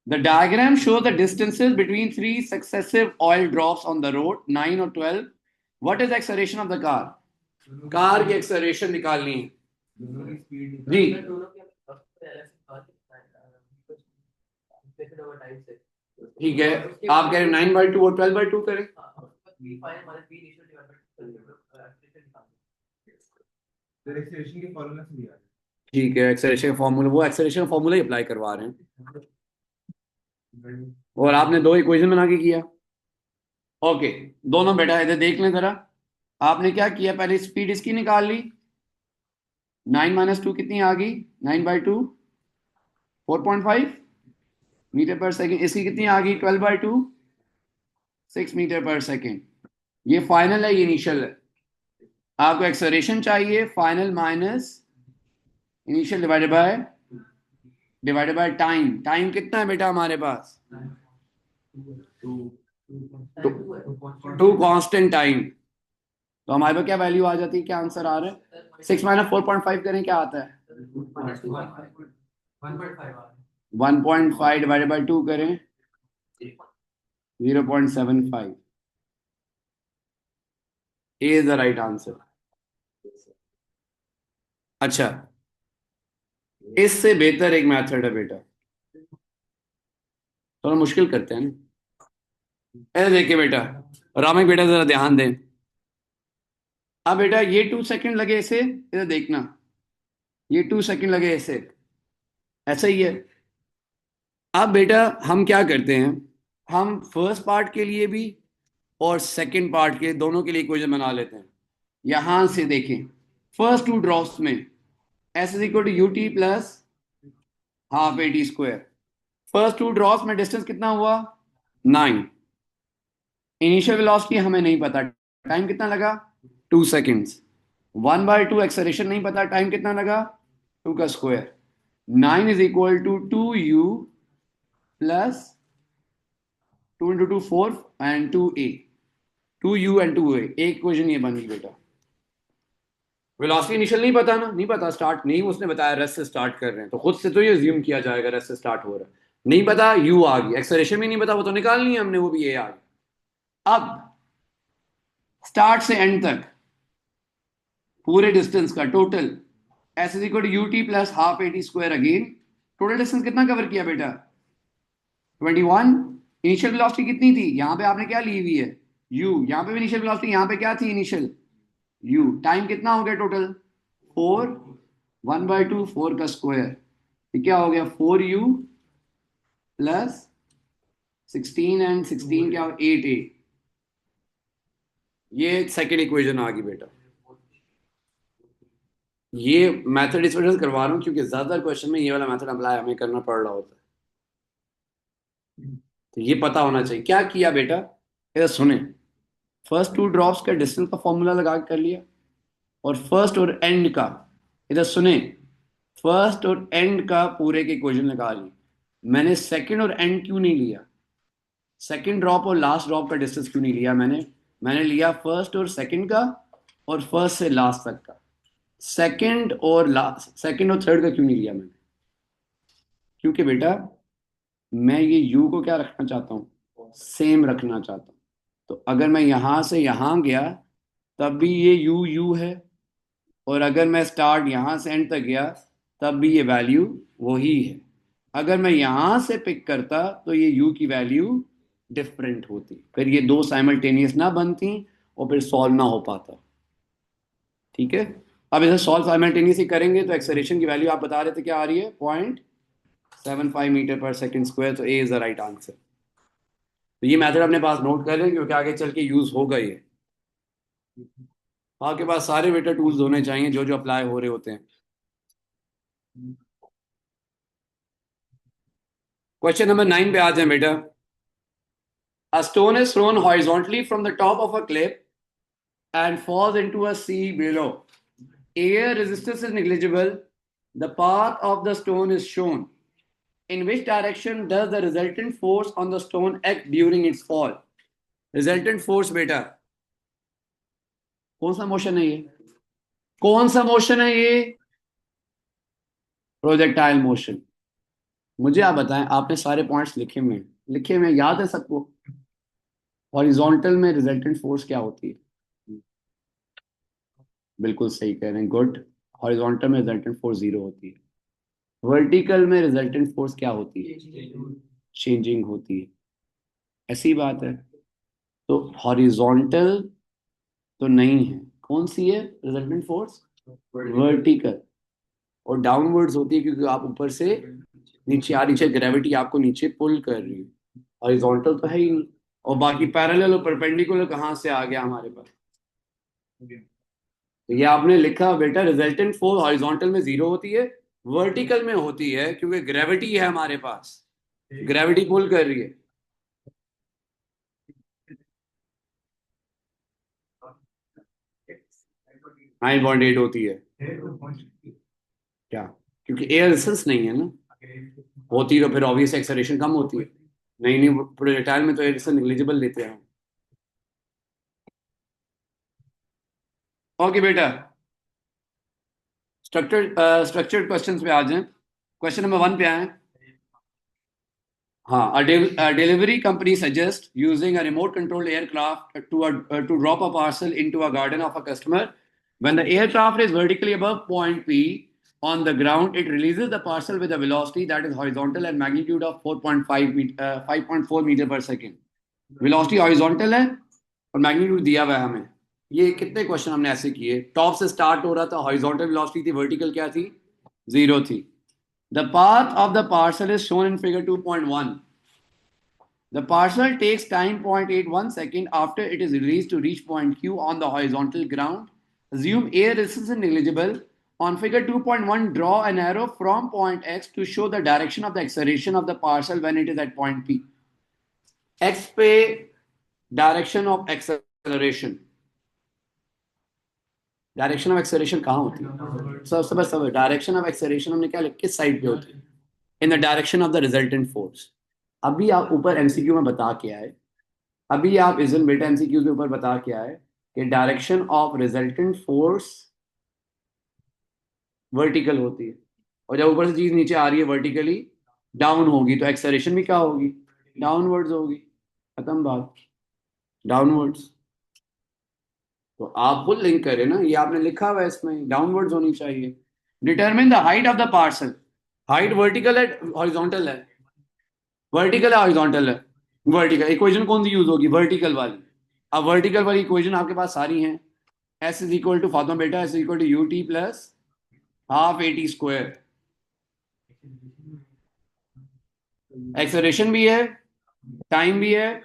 The diagram shows the distances between three successive oil drops on the road, 9 or 12. What is the acceleration of the car? Car की एक्सेलरेशन निकालनी है जी। ठीक है, आप कह रहे 9/2 और 12/2 करें। ठीक है, एक्सेलरेशन का फॉर्मूला, वो एक्सेलरेशन का फॉर्मूला ही अप्लाई करवा रहे हैं और आपने दो इक्वेशन बना के किया। ओके, दोनों बेटा इधर देख लें जरा। आपने क्या किया, पहले स्पीड इसकी निकाल ली, 9 - 2 कितनी आ गई? 9/2, 4.5 मीटर पर सेकेंड। इसकी कितनी आ गई? 12/2, 6 मीटर पर सेकेंड। ये फाइनल है, ये इनिशियल है। आपको एक्सेलरेशन चाहिए, final minus initial divided by time. Time कितना है बेटा हमारे पास? 2 कांस्टेंट टाइम। तो हमारे पास क्या वैल्यू आ जाती है, क्या आंसर आ रहा है? 6 - 4.5 करें, क्या आता है? 1.5 डिवाइडेड बाय 2 करें, 0.75। ए इज द राइट आंसर। अच्छा, इससे बेहतर एक मेथड है बेटा, थोड़ा मुश्किल करते हैं ना। ऐसे देखिए बेटा, रामिक बेटा जरा ध्यान दें। अब बेटा ये 2 सेकंड लगे इसे, इधर देखना, ये 2 सेकंड लगे इसे, ऐसा ही है। अब बेटा हम क्या करते हैं, हम फर्स्ट पार्ट के लिए भी और सेकंड पार्ट के दोनों के लिए इक्वेशन बना लेते हैं। यहां से देखें, फर्स्ट 2 ड्रॉप्स में S is equal to u t plus half a t square. First 2 drops में डिस्टेंस कितना हुआ? 9। इनिशियल वेलोसिटी हमें नहीं पता, टाइम कितना लगा? 2 सेकेंड्स। 1/2 एक्सेलरेशन नहीं पता, टाइम कितना लगा? 2 का square. 9 is equal to 2u plus 2 × 2 4 and 2a, 2u and 2a। एक इक्वेशन ये बन गई बेटा। वेलोसिटी इनिशियल नहीं पता ना, नहीं पता, स्टार्ट नहीं उसने बताया, रेस्ट से स्टार्ट कर रहे हैं तो खुद से तो ये अज्यूम किया जाएगा रेस्ट से स्टार्ट हो रहा है। नहीं पता, u आ गई। एक्सेलरेशन भी नहीं पता, वो तो निकालनी है हमने, वो भी a आ गई। अब स्टार्ट से एंड तक पूरे डिस्टेंस का total S is equal to u t plus half a t square. Again total distance कितना कवर किया बेटा? 21। इनिशियल वेलोसिटी कितनी थी? यहां पे आपने क्या ली हुई है? u। यहां पे भी इनिशियल वेलोसिटी, यहां पे क्या थी इनिशियल? u। टाइम कितना हो गया टोटल? 4। 1/2 4 का स्क्वायर, ये क्या हो गया? 4u प्लस 16 एंड 16 क्या? 8a। ये सेकेंड इक्वेशन आ गई बेटा। ये मेथड इस वजह से करवा रहा हूँ क्योंकि ज्यादातर क्वेश्चन में ये वाला मेथड अप्लाई हमें करना पड़ रहा होता है, तो ये पता होना चाहिए। क्या किया बेटा, इधर सुने। फर्स्ट 2 ड्रॉप्स का डिस्टेंस का फॉर्मूला लगा के कर लिया, और फर्स्ट और एंड का, इधर सुने, फर्स्ट और एंड का पूरे के इक्वेशन लगा ली। मैंने सेकंड और एंड क्यों नहीं लिया? सेकंड ड्रॉप और लास्ट ड्रॉप का डिस्टेंस क्यों नहीं लिया मैंने लिया फर्स्ट और सेकंड का, और फर्स्ट से लास्ट तक का। सेकंड और लास्ट, सेकंड और थर्ड का क्यों नहीं लिया मैंने? क्योंकि बेटा मैं ये यू को क्या रखना चाहता हूँ? सेम रखना चाहता हूँ। तो अगर मैं यहां से यहां गया तब भी ये यू यू है, और अगर मैं स्टार्ट यहां से एंड तक गया तब भी ये वैल्यू वही है। अगर मैं यहां से पिक करता तो ये यू की वैल्यू डिफरेंट होती, फिर ये दो साइमल्टेनियस ना बनती और फिर सॉल्व ना हो पाता। ठीक है, अब इसे सॉल्व साइमल्टेनियस ही करेंगे तो एक्सेलरेशन की वैल्यू आप बता रहे थे क्या आ रही है? 0.75 मीटर पर सेकेंड स्क्वायर। तो ए इज द राइट आंसर। तो ये मेथड अपने पास नोट कर लें क्योंकि आगे चल के यूज होगा ये। आपके पास सारे बेटा टूल्स होने चाहिए जो जो अप्लाई हो रहे होते हैं। क्वेश्चन नंबर 9 पे आते हैं बेटा। A stone is thrown horizontally from the top of a cliff and falls into a sea below. Air resistance is negligible. The path of the stone is shown. In which direction does the resultant force on the stone act during its fall? Resultant force बेटा कौन सा मोशन है ये? कौन सा मोशन है ये? Projectile motion. मुझे आप बताएं, आपने सारे पॉइंट्स लिखे हुए याद है सबको? हॉरिजॉन्टल में रिजल्टेंट फोर्स क्या होती है? बिल्कुल सही कह रहे हैं, गुड। हॉरिजॉन्टल में रिजल्टेंट फोर्स जीरो होती है। वर्टिकल में रिजल्टेंट फोर्स क्या होती है? चेंजिंग होती है। ऐसी बात है। तो हॉरिजॉन्टल तो नहीं है, कौन सी है रिजल्टेंट फोर्स? वर्टिकल। और डाउनवर्ड्स होती है क्योंकि आप ऊपर से नीचे आ रही है, ग्रेविटी आपको नीचे पुल कर रही है। हॉरिजॉन्टल तो है ही नहीं। और बाकी पैरेलल और परपेंडिकुलर कहाँ से आ गया हमारे पास? तो ये आपने लिखा बेटा, रिजल्टेंट फोर्स हॉरिजॉन्टल में जीरो होती है, वर्टिकल में होती है क्योंकि ग्रेविटी है हमारे पास, ग्रेविटी पुल कर रही है। 9.8 होती है क्या? क्योंकि एयर रेजिस्टेंस नहीं है ना। होती तो फिर ऑब्वियस एक्सेलरेशन कम होती है। नहीं नहीं, प्रोजेक्टाइल में तो एयर रेजिस्टेंस निग्लिजिबल लेते हैं। ओके बेटा, स्ट्रक्चर्ड क्वेश्चंस पे आ जाएं। क्वेश्चन नंबर 1 पे आए। हाँ, a delivery company suggests using a remote controlled aircraft to drop a parcel into a garden of a customer. When the aircraft is vertically above point P on the ground, it releases the parcel with a velocity that is horizontal and magnitude of 5.4 meter per second. Velocity horizontal है और मैग्नीट्यूड दिया हुआ है हमें। ये कितने क्वेश्चन हमने ऐसे किए? टॉप से स्टार्ट हो रहा था, हॉरिजॉन्टल वेलोसिटी थी, वर्टिकल क्या थी? जीरो थी। The path of the parcel is shown in figure 2.1. The parcel takes time 0.81 second after it is released to reach point Q on the horizontal ground. Assume air resistance is negligible. On figure 2.1, draw an arrow from point X to show the direction of the acceleration of the parcel when it is at point P. X पे direction of acceleration, direction of acceleration कहाँ होती है? सब डायरेक्शन ऑफ एक्सेलरेशन हमने क्या लिखा, किस साइड पे होती है? In the direction of the resultant force. अभी आप ऊपर एमसीक्यू में बता के आए, अभी आप इजन बेटा एमसीक्यू के ऊपर बता के आए कि direction of resultant force vertical होती है, और जब ऊपर से चीज नीचे आ रही है वर्टिकली डाउन होगी तो एक्सेलरेशन भी क्या होगी? डाउनवर्ड्स होगी। खत्म बात, डाउनवर्ड्स। तो आप खुद लिंक करें ना, ये आपने लिखा हुआ है इसमें डाउनवर्ड्स होनी चाहिए। Determine the height of the parcel. Height vertical है हॉरिजॉन्टल है? वर्टिकल है हॉरिजॉन्टल है? वर्टिकल। इक्वेशन कौन सी यूज होगी? वर्टिकल वाली। अब वर्टिकल वाली इक्वेशन आपके पास सारी हैं। S is equal to Fatima बेटा, S is equal to u t plus half a t square. Acceleration भी है, टाइम भी है।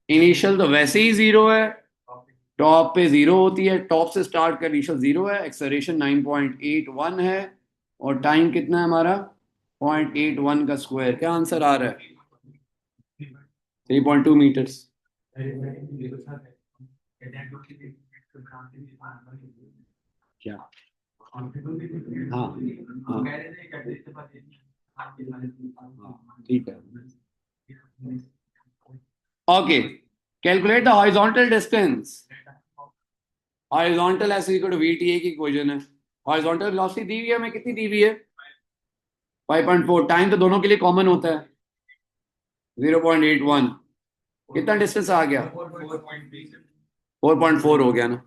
इनिशियल तो वैसे ही जीरो है, टॉप पे जीरो होती है, टॉप से स्टार्ट कर इनिशियल जीरो है। एक्सेलरेशन 9.81 है और टाइम कितना है हमारा? 0.81 का स्क्वायर। क्या आंसर आ रहा है? 3.2 मीटर्स। क्या? हाँ हाँ, ठीक है। Okay, calculate the horizontal distance. Horizontal S equal to v t a की इक्वेशन है। हॉरिजॉन्टल वेलोसिटी दी हुई है हमें, कितनी दी हुई है? 5.4। टाइम तो दोनों के लिए कॉमन होता है 0.81। कितना डिस्टेंस आ गया? 4.4 हो गया ना।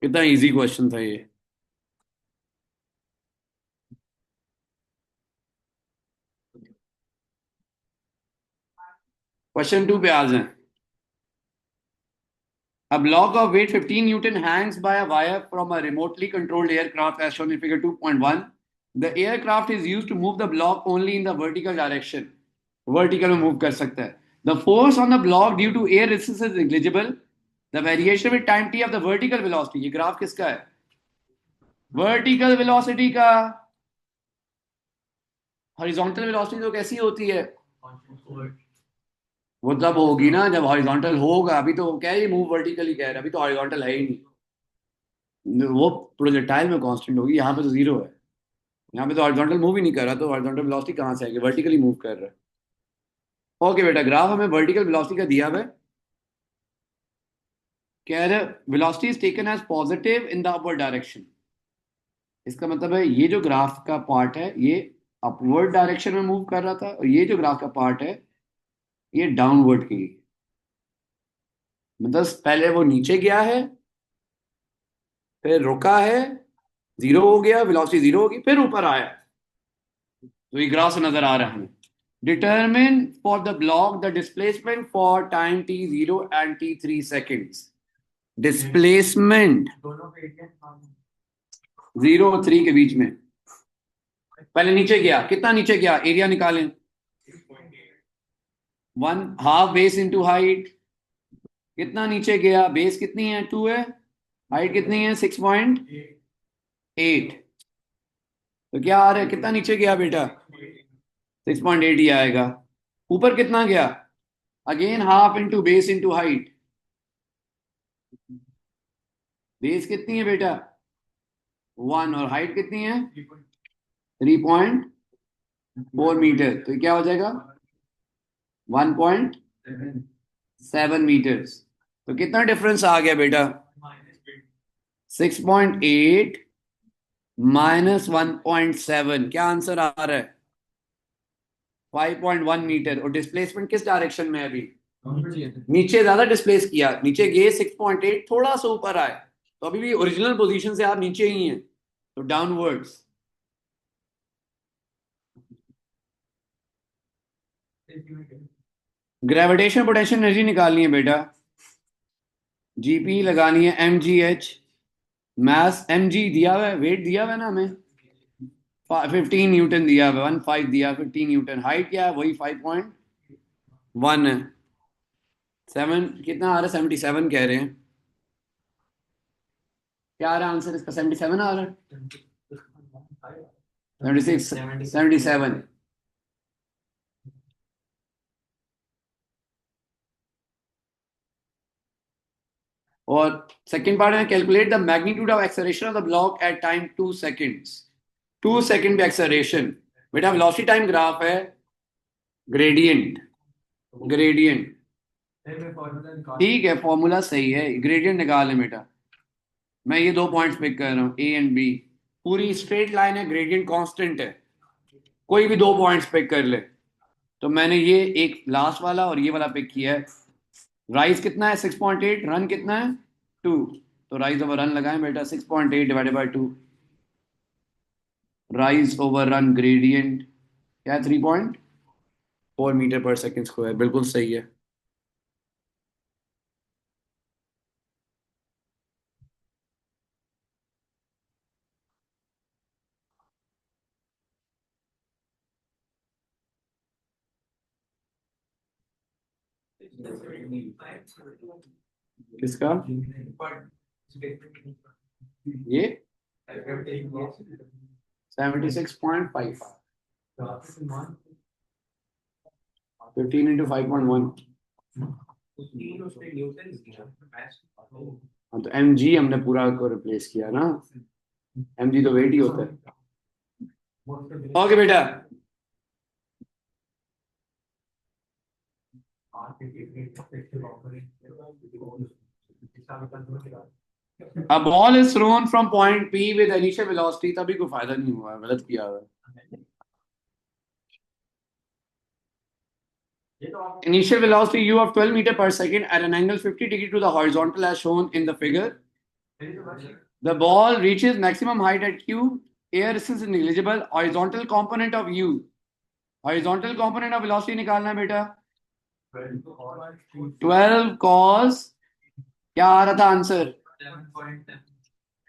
कितना इजी क्वेश्चन था ये। क्वेश्चन 2 पे आ जाए। A block of weight 15 Newton hangs by a wire from a remotely controlled aircraft as shown in figure 2.1. The aircraft is used to move the block only in the vertical direction. Vertical में move कर सकता है। The force on the block due to air resistance is negligible. The variation with time t of the vertical velocity, ये ग्राफ किसका है? वर्टिकल वेलोसिटी का। हॉरिजॉन्टल वेलोसिटी तो कैसी होती है? वो तब होगी ना जब हॉरिजॉन्टल होगा। अभी तो क्या है, ये मूव वर्टिकली कह रहा है, अभी तो हॉरिजॉन्टल है ही नहीं। वो प्रोजेक्टाइल में कांस्टेंट होगी, यहाँ पे तो जीरो है। यहाँ पे तो हॉरिजॉन्टल मूव ही नहीं कर रहा, तो हॉरिजॉन्टल वेलोसिटी कहाँ से आएगी, वर्टिकली मूव कर रहा है। ओके बेटा, ग्राफ हमें वर्टिकल वेलोसिटी का दिया हुआ है। कह रहे velocity is taken as positive in the upward direction. इसका मतलब है ये जो ग्राफ का पार्ट है ये अपवर्ड डायरेक्शन में मूव कर रहा था, और ये जो ग्राफ का पार्ट है ये डाउनवर्ड की। मतलब पहले वो नीचे गया है, फिर रुका है, जीरो हो गया, वेलोसिटी जीरो होगी, फिर ऊपर आया। तो ये ग्राफ से नजर आ रहा है हमें। Determine for the block the displacement for time t0 and t3 seconds. Displacement 0 और 3 के बीच में। पहले नीचे गया, कितना नीचे गया, एरिया निकालें। 1/2 बेस इंटू हाइट। कितना नीचे गया, बेस कितनी है 2 है, हाइट कितनी है 6.8। तो क्या आ रहा है, कितना नीचे गया बेटा, 6.8 ही आएगा। ऊपर कितना गया, again half into base into height. Base कितनी है बेटा 1, और हाइट कितनी है 3.4 मीटर। तो क्या हो जाएगा 1.7 मीटर्स। तो कितना डिफरेंस आ गया बेटा, 6.8 माइनस 1.7। क्या आंसर आ रहा है 5.1 मीटर। और डिस्प्लेसमेंट किस डायरेक्शन में है अभी, नीचे ज्यादा डिस्प्लेस किया, नीचे गए 6.8, थोड़ा सा ऊपर आए, तो अभी भी ओरिजिनल पोजीशन से आप नीचे ही हैं, तो डाउनवर्ड्स। ग्रेविटेशन पोटेंशियल एनर्जी निकालनी है बेटा, जीपी लगानी है, m g h, mass m g दिया हुआ है, वेट दिया हुआ है ना हमें, 15 न्यूटन दिया हुआ है, 15 दिया, 15 न्यूटन। हाइट क्या है, वही 5.1 है। 7 कितना आ रहा है, 77 कह रहे हैं। क्या आ रहा है आंसर इसका, 77 आ रहा है, 76, 77। और सेकंड पार्ट में, calculate the magnitude of acceleration of the block at time 2 seconds. 2 second पे एक्सेलरेशन। बेटा वेलोसिटी टाइम ग्राफ है, ग्रेडियंट, ग्रेडियंट। ठीक है, फॉर्मूला सही है, ग्रेडियंट निकालें बेटा। मैं ये 2 पॉइंट्स पिक कर रहा हूँ, ए एंड बी। पूरी स्ट्रेट लाइन है, ग्रेडियंट कांस्टेंट है, कोई भी 2 पॉइंट्स पिक कर ले। तो मैंने ये एक लास्ट वाला और ये वाला पिक किया है। राइज कितना है 6.8, रन कितना है 2। तो राइज ओवर रन लगाएं बेटा, 6.8 divided by 2। Rise over run gradient क्या है, 3.4 मीटर पर सेकेंड स्क्वायर। बिल्कुल सही है। किसका, ये 76.5, 15 इंटू 5.1। हाँ तो एम जी हमने पूरा को रिप्लेस किया ना, एम जी तो वेट ही होता है। ओके बेटा, a ball is thrown from point P with initial velocity, तभी कोई फायदा नहीं हुआ, गलत किया हुआ है। Initial velocity u of 12 meter per second at an angle 50 degree to the horizontal as shown in the figure. The ball reaches maximum height at q. Air resistance is negligible. Horizontal component of u. Horizontal component of velocity निकालना है बेटा, 12 cos, क्या आ रहा था answer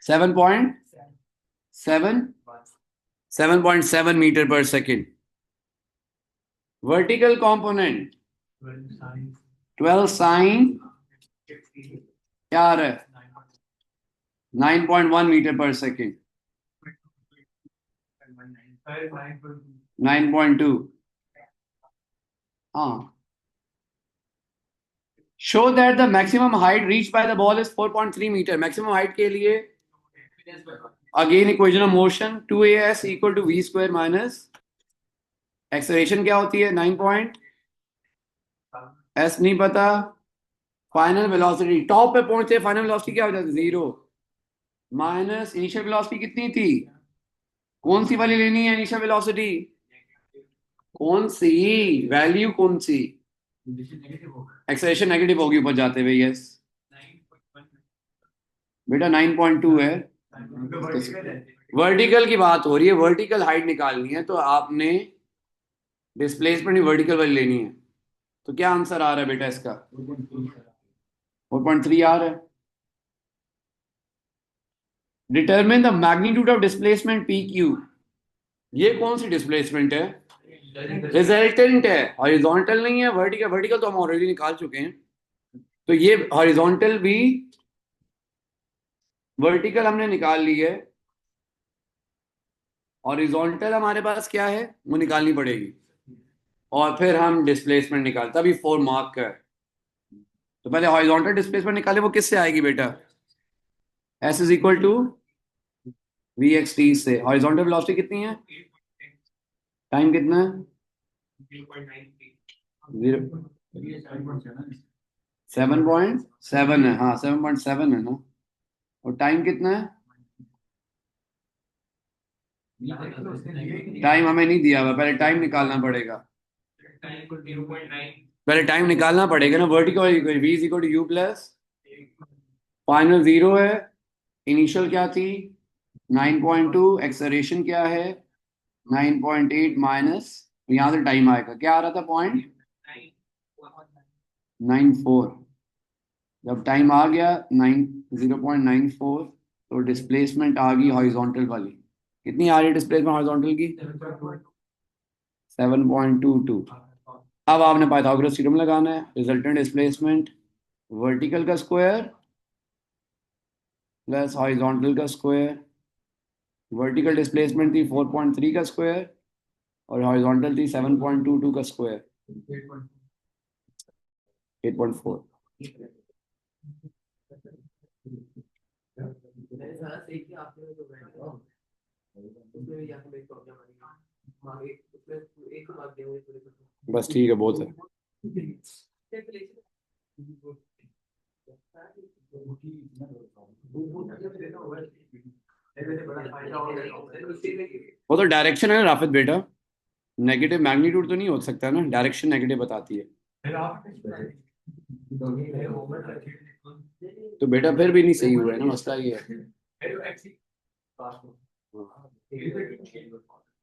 7.7 metre per second. Vertical component 12 sign, क्या आ रहा है 9.1 मीटर पर सेकेंड, 9.2। हाँ, show that the maximum height reach by the ball is 4.3 meter. Maximum height के लिए again equation of motion 2as equal to v square minus acceleration क्या होती है 9 पॉइंट एस नहीं पता फाइनल वेलोसिटी टॉप पे पहुंचते फाइनल वेलोसिटी क्या हो जाती है 0 माइनस इनिशियल वेलोसिटी कितनी थी कौन सी वाली लेनी है इनिशियल वेलोसिटी कौन सी वैल्यू कौन सी एक्सेलरेशन नेगेटिव होगी ऊपर जाते हुए यस बेटा 9.2 है वर्टिकल की बात हो रही है वर्टिकल हाइट निकालनी है तो आपने डिस्प्लेसमेंट वर्टिकल वाली लेनी है तो क्या आंसर आ रहा है बेटा इसका 4.3 आ रहा है determine the magnitude of displacement P Q ये कौन सी डिस्प्लेसमेंट है रिजल्टेंट है हॉरिजॉन्टल नहीं है वर्टिकल वर्टिकल तो हम ऑलरेडी निकाल चुके हैं तो ये हॉरिजॉन्टल भी वर्टिकल हमने निकाल ली है हॉरिजॉन्टल हमारे पास क्या है वो निकालनी पड़ेगी और फिर हम डिस्प्लेसमेंट निकालते अभी 4 मार्क का है तो पहले हॉरिजॉन्टल डिस्प्लेसमेंट निकाले वो किससे आएगी बेटा S is equal to v x t से हॉरिजॉन्टल वेलोसिटी कितनी है टाइम कितना है 7.7 है हाँ 7.7 है ना और टाइम कितना है टाइम हमें नहीं दिया हुआ पहले टाइम निकालना पड़ेगा पहले टाइम निकालना पड़ेगा ना vertical v is equal to u plus final 0 है इनिशियल क्या थी 9.2 एक्सेलरेशन क्या है 9.8 माइनस यहां से टाइम आएगा क्या आ रहा था पॉइंट 94 जब टाइम आ गया 0.94 तो डिस्प्लेसमेंट आ गई हॉरिजॉन्टल वाली कितनी आ रही है डिस्प्लेसमेंट हॉरिजॉन्टल की 7.22 अब आपने पाइथागोरस थ्योरम लगाना है रिजल्टेंट डिस्प्लेसमेंट वर्टिकल का स्क्वायर प्लस हॉरिजॉन्टल का स्क्वायर वर्टिकल डिस्प्लेसमेंट थी 4.3 का स्क्वायर और हॉरिजॉन्टल थी 7.22 का स्क्वायर 8.4 बस ठीक है बहुत है वो तो डायरेक्शन है ना राफिद बेटा नेगेटिव मैग्नीट्यूड तो नहीं हो सकता ना डायरेक्शन नेगेटिव बताती है तो बेटा फिर भी नहीं सही हुआ है ना मसला ये है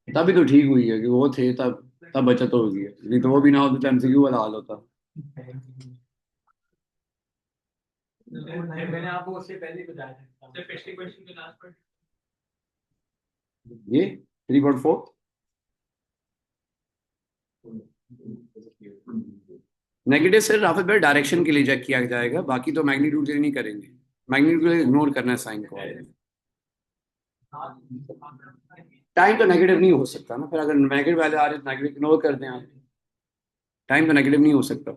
तभी तो ठीक हुई है कि वो थे तब तब बचत होगी नहीं तो वो भी ना होता तो एमसीक्यू वाला हाल होता मैंने आपको उससे पहले बताया था पिछले क्वेश्चन के लास्ट पर ये 3.4 नेगेटिव सिर्फ राफिद भाई डायरेक्शन के लिए चेक किया जाएगा बाकी तो मैग्नीट्यूड के लिए नहीं करेंगे मैग्नीट्यूड के लिए इग्नोर करना है साइन को टाइम तो नेगेटिव नहीं हो सकता ना फिर अगर नेगेटिव वैल्यू आ रही है तो नेगेटिव इग्नोर कर दें आप टाइम तो नेगेटिव नहीं हो सकता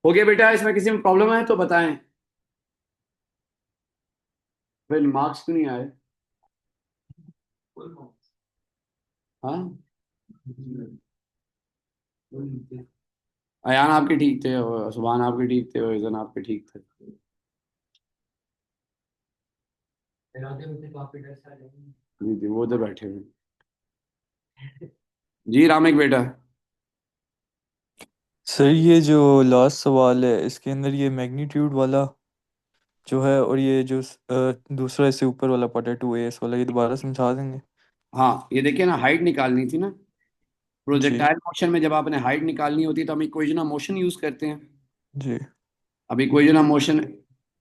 हो गया बेटा इसमें किसी में प्रॉब्लम है तो बताएं फिर मार्क्स क्यों नहीं आए हाँ अयान आपके ठीक थे और सुभान आपके ठीक थे और इजन आपके ठीक थे जी जी वो उधर बैठे हुए जी रामिक बेटा सर ये जो लास्ट सवाल है इसके अंदर ये मैग्नीट्यूड वाला जो है और ये जो दूसरा इससे ऊपर वाला पार्ट है 2as वाला ये दोबारा समझा देंगे हाँ ये देखिए ना हाइट निकालनी थी ना जी प्रोजेक्टाइल मोशन में जब आपने हाइट निकालनी होती है तो हम इक्वेशन ऑफ मोशन यूज करते हैं जी अब इक्वेशन ऑफ मोशन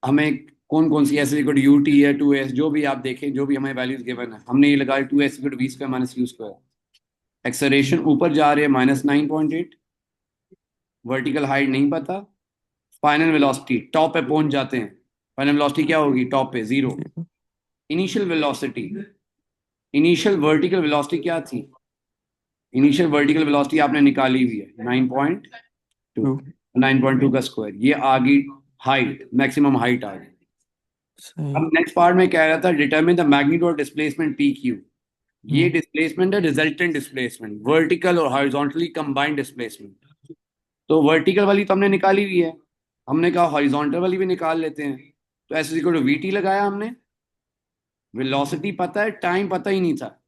हमें कौन कौन सी ऐसे इक्वल यू टी है 2s जो भी आप देखें जो भी हमें वैल्यूज गिवन है हमने ये लगाया 2s equal v square minus u square acceleration ऊपर जा रहे हैं -9.8 वर्टिकल हाइट नहीं पता फाइनल वेलोसिटी टॉप पे पहुंच जाते हैं फाइनल वेलोसिटी क्या होगी टॉप पे 0 जी initial velocity initial vertical velocity क्या थी इनिशियल वर्टिकल वेलोसिटी आपने निकाली हुई है 9.2 टू 9.2 का स्क्वायर ये आ गई हाइट मैक्सिमम हाइट आ गई सही। अब नेक्स्ट पार्ट में कह रहा था determine the magnitude of displacement P Q. ये डिस्प्लेसमेंट है रिजल्टेंट डिस्प्लेसमेंट, वर्टिकल और हॉरिजॉन्टली कंबाइंड डिस्प्लेसमेंट। तो वर्टिकल वाली तो हमने निकाली हुई है, हमने कहा हॉरिजॉन्टल वाली भी निकाल लेते हैं। तो S equal to v t लगाया हमने, वेलोसिटी पता है, टाइम पता ही नहीं था।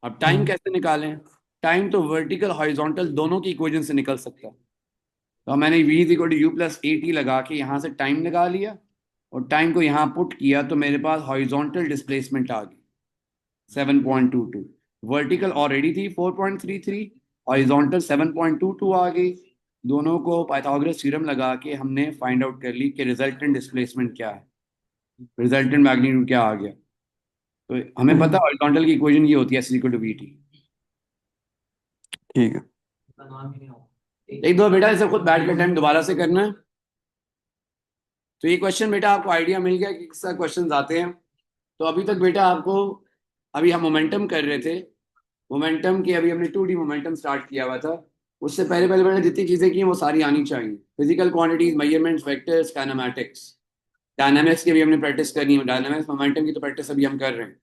अब टाइम कैसे निकालें? टाइम तो वर्टिकल हॉरिजॉन्टल दोनों की इक्वेशन से निकल सकता है। तो मैंने v is equal to u plus a t लगा के यहाँ से टाइम लगा लिया और टाइम को यहाँ पुट किया, तो मेरे पास हॉरिजॉन्टल डिस्प्लेसमेंट आ गई 7.22। वर्टिकल ऑलरेडी थी 4.33, हॉरिजॉन्टल 7.22 आ गई। दोनों को पाइथागोरस थ्योरम लगा के हमने फाइंड आउट कर ली कि रिजल्टेंट डिस्प्लेसमेंट क्या है, रिजल्टेंट मैग्नीट्यूड क्या आ गया। तो हमें पता है हॉरिजॉन्टल की इक्वेशन ये होती है S equal to v t. ठीक है। एक दो बेटा इसे खुद बैठ के टाइम दोबारा से करना है। तो ये क्वेश्चन बेटा आपको आइडिया मिल गया कि किस तरह क्वेश्चन आते हैं। तो अभी तक बेटा आपको, अभी हम मोमेंटम कर रहे थे, मोमेंटम की अभी हमने 2D मोमेंटम स्टार्ट किया हुआ था। उससे पहले पहले मैंने जितनी चीजें की हैं वो सारी आनी चाहिए, physical quantities, measurements, vectors, kinematics. Dynamics की भी हमने प्रैक्टिस करनी है, डायनामिक्स मोमेंटम की तो प्रैक्टिस अभी हम कर रहे हैं,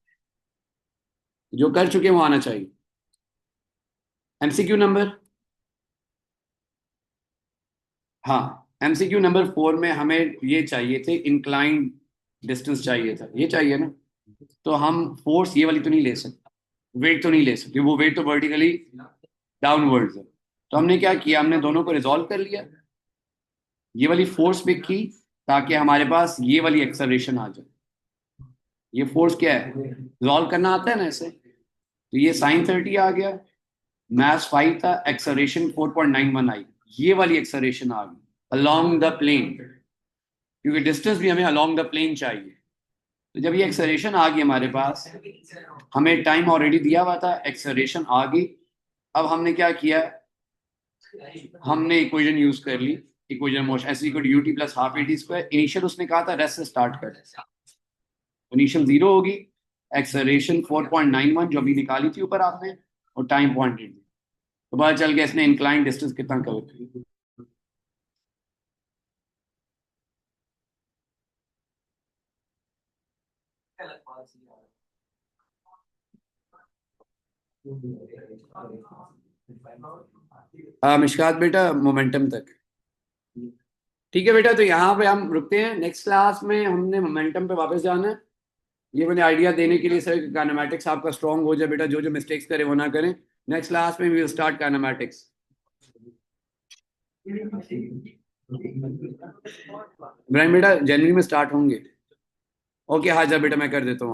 जो कर चुके हैं वो आना चाहिए। एमसीक्यू नंबर, हाँ, एमसीक्यू नंबर 4 में हमें ये चाहिए थे, इंक्लाइंड डिस्टेंस चाहिए था, ये चाहिए ना। तो हम फोर्स ये वाली तो नहीं ले सकते, वेट तो नहीं ले सकते, वो वेट तो वर्टिकली डाउनवर्ड्स है। तो हमने क्या किया, हमने दोनों को रिजॉल्व कर लिया, ये वाली फोर्स पिक की ताकि हमारे पास ये वाली एक्सेलरेशन आ जाए। ये फोर्स क्या है, रिजॉल्व करना आता है ना इसे। तो ये साइन 30 आ गया, मास 5 था, एक्सेलरेशन 4.91 आई, ये वाली एक्सेलरेशन आ गई अलोंग द प्लेन, क्योंकि डिस्टेंस भी हमें अलोंग द प्लेन चाहिए। तो जब ये एक्सेलरेशन आ गई हमारे पास, हमें टाइम ऑलरेडी दिया हुआ था, एक्सेलरेशन आ गई। अब हमने क्या किया, हमने इक्वेशन यूज कर ली, equation motion S equal to u t plus half a t square. Initial उसने कहा था रेस्ट से स्टार्ट कर, इनिशियल 0 होगी, एक्सेलरेशन 4.91 जो अभी निकाली थी ऊपर आपने, और टाइम पॉइंट तो पता चल गया इसने इंक्लाइन डिस्टेंस कितना कवर किया। मिशकात बेटा मोमेंटम तक ठीक है बेटा। तो यहाँ पे हम रुकते हैं, नेक्स्ट क्लास में हमने मोमेंटम पे वापस जाना है। ये मैंने आइडिया देने के लिए सर, काइनेमैटिक्स आपका स्ट्रांग हो जाए बेटा, जो जो मिस्टेक्स करे वो ना करें। नेक्स्ट क्लास में we will start kinematics. Ibrahim बेटा जनवरी में स्टार्ट होंगे। ओके हाँ, बेटा मैं कर देता हूँ।